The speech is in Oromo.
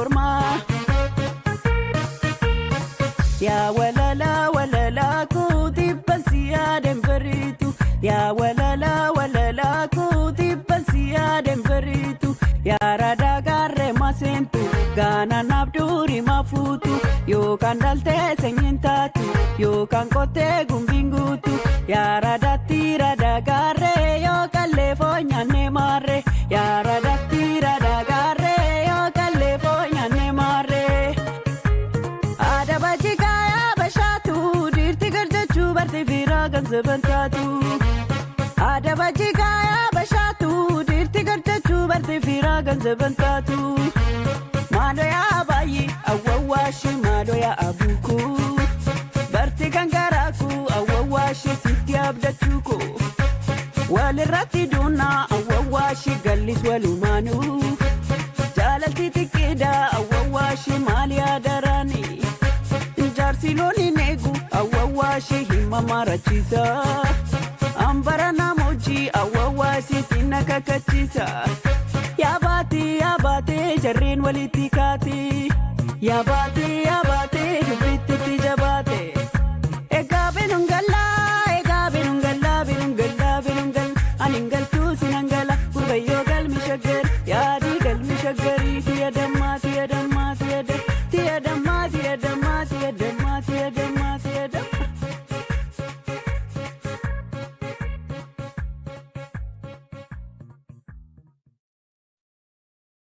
ormaa. Yaa walala kuti bansiyaa demberitu. Yaa walala kuti bansiyaa demberitu. Yaa rada garre masentu gana nabduri mafutu. Yookaan daltee senyin taatu yookaan kottee gumbinguutu. Yaa radatti rada garre yookaan leefoo nyaanne maarre. Yaa radatti rada garre yookaan leefoo nyaanne maarre. Adaba jikaayaa bashaatu dirti garjachuu barti firaa ganzaban taatu. Adaba jikaayaa bashaatu dirti garjachuu barti firaa ganzaban taatu. Madoya bayi awwawashi madoya abuku. Barti kankaraku awwawashi sitti abdachuko. Walirratti duna awwawashi gallis walumanu. Jaalalti tikkida awwawashi maali adarani. Jaarsilooni neegu awwawashi hima marachisa. Ambara namoji awwawashi sinna kakachisa. Yaabate jarreen walitti kaate. Yaabate